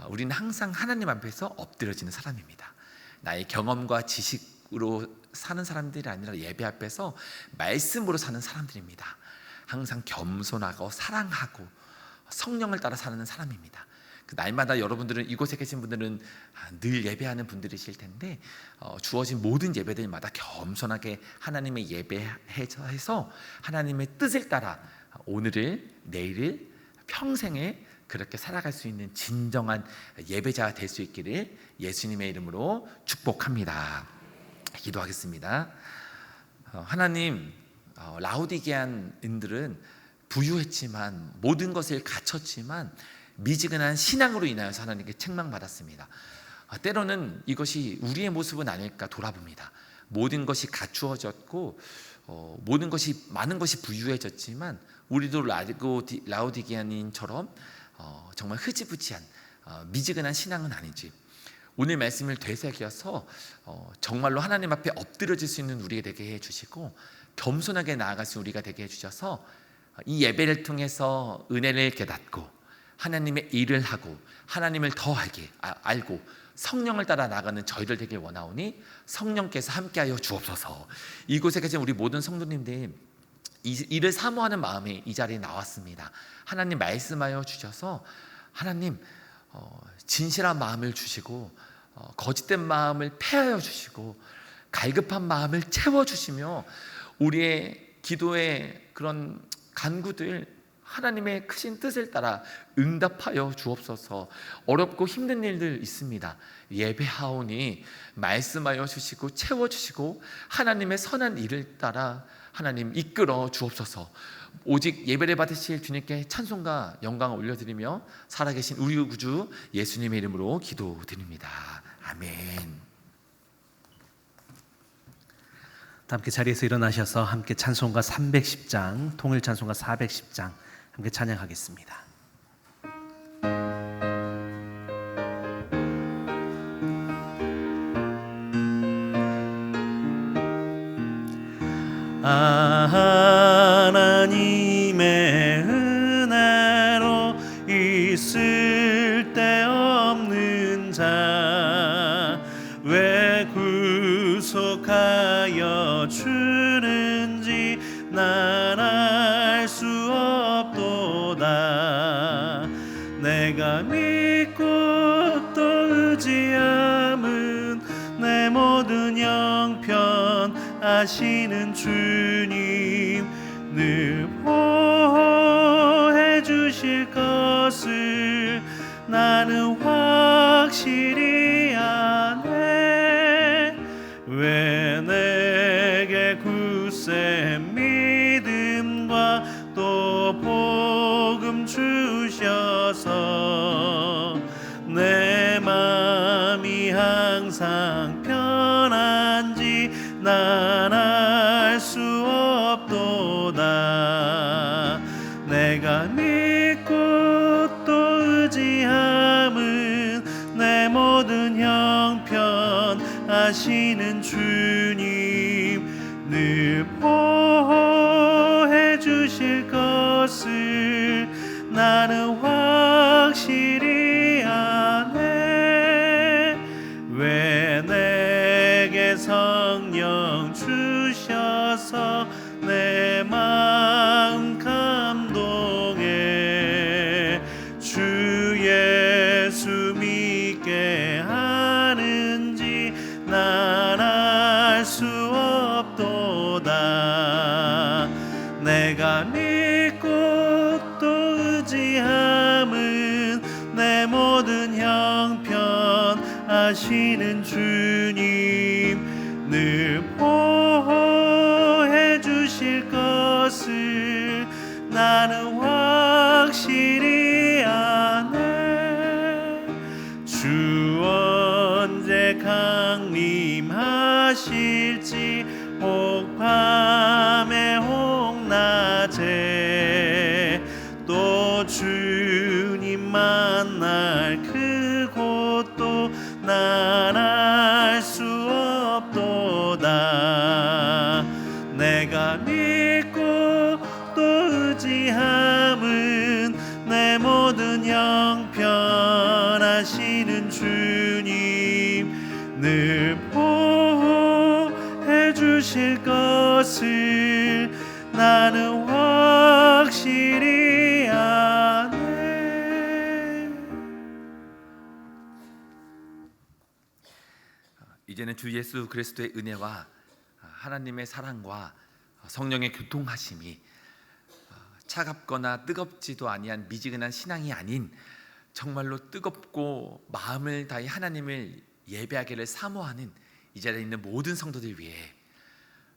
우리는 항상 하나님 앞에서 엎드려지는 사람입니다. 나의 경험과 지식으로 사는 사람들이 아니라 예배 앞에서 말씀으로 사는 사람들입니다. 항상 겸손하고 사랑하고 성령을 따라 사는 사람입니다. 그 날마다 여러분들은 이곳에 계신 분들은 늘 예배하는 분들이실 텐데 주어진 모든 예배들마다 겸손하게 하나님의 예배해서 하나님의 뜻을 따라 오늘을 내일을 평생에 그렇게 살아갈 수 있는 진정한 예배자가 될 수 있기를 예수님의 이름으로 축복합니다. 기도하겠습니다. 하나님, 라오디게안인들은 부유했지만 모든 것을 갖췄지만 미지근한 신앙으로 인하여서 하나님께 책망받았습니다. 때로는 이것이 우리의 모습은 아닐까 돌아봅니다. 모든 것이 갖추어졌고 모든 것이 많은 것이 부유해졌지만 우리도 라오디게아인처럼 정말 흐지부지한 미지근한 신앙은 아니지. 오늘 말씀을 되새겨서 정말로 하나님 앞에 엎드려질 수 있는 우리가 되게 해주시고 겸손하게 나아갈 수 우리가 되게 해주셔서 이 예배를 통해서 은혜를 깨닫고 하나님의 일을 하고 하나님을 더 알고 성령을 따라 나가는 저희들 되길 원하오니 성령께서 함께하여 주옵소서. 이곳에 계신 우리 모든 성도님들 이를 사모하는 마음이 이 자리에 나왔습니다. 하나님 말씀하여 주셔서 하나님 진실한 마음을 주시고 거짓된 마음을 폐하여 주시고 갈급한 마음을 채워주시며 우리의 기도의 그런 간구들 하나님의 크신 뜻을 따라 응답하여 주옵소서. 어렵고 힘든 일들 있습니다. 예배하오니 말씀하여 주시고 채워주시고 하나님의 선한 일을 따라 하나님 이끌어 주옵소서. 오직 예배를 받으실 주님께 찬송과 영광을 올려드리며 살아계신 우리 구주 예수님의 이름으로 기도드립니다. 아멘. 함께 자리에서 일어나셔서 함께 찬송가 310장, 통일 찬송가 410장 함께 찬양하겠습니다. 하나님의 은혜로 있을 데 없는 자 왜 구속하여 주는지 난 알 수 없도다. 내가 믿고 또 의지함은 내 모든 형편 아시는 주님 늘 보호해 주실 것을 나는 확실히 아네. 왜 내게 굳세 믿음과 또 복음 주셔서 내 맘이 항상 편한지 난 알 수 없도다. 내가 믿고 또 의지함은 내 모든 형편 아시는 주님 늘 보호해 주실 것을 나는 확실히 아네. 왜 내게 성령 주셔서 내 마음 감동해 주 예수 믿게 하는지 난 알 수 없도다. 내가 믿고 또 의지함은 내 모든 형편 아시는 주님 늘 보호해 주실 것을 나는 확실히 아네. 주 언제 강림하실지 혹 밤에 혹 낮에 또 주님 만날 그곳도 난 알 수 없도다. 내가 믿고 또 의지함은 내 모든 형편 아시는 주님 늘 보호해 주실 것을 나는 확실히 아네. 이제는 주 예수 그리스도의 은혜와 하나님의 사랑과 성령의 교통하심이 차갑거나 뜨겁지도 아니한 미지근한 신앙이 아닌 정말로 뜨겁고 마음을 다해 하나님을 예배하기를 사모하는 이 자리에 있는 모든 성도들 위해,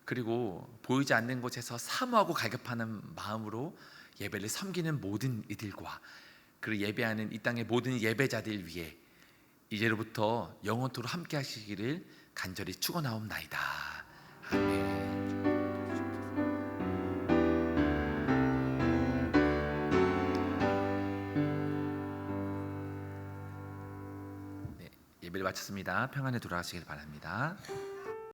그리고 보이지 않는 곳에서 사모하고 갈급하는 마음으로 예배를 섬기는 모든 이들과 그리고 예배하는 이 땅의 모든 예배자들 위해 이제로부터 영원토록 함께 하시기를 간절히 축원하옵나이다. 아멘. 네, 예배를 마쳤습니다. 평안에 돌아가시길 바랍니다.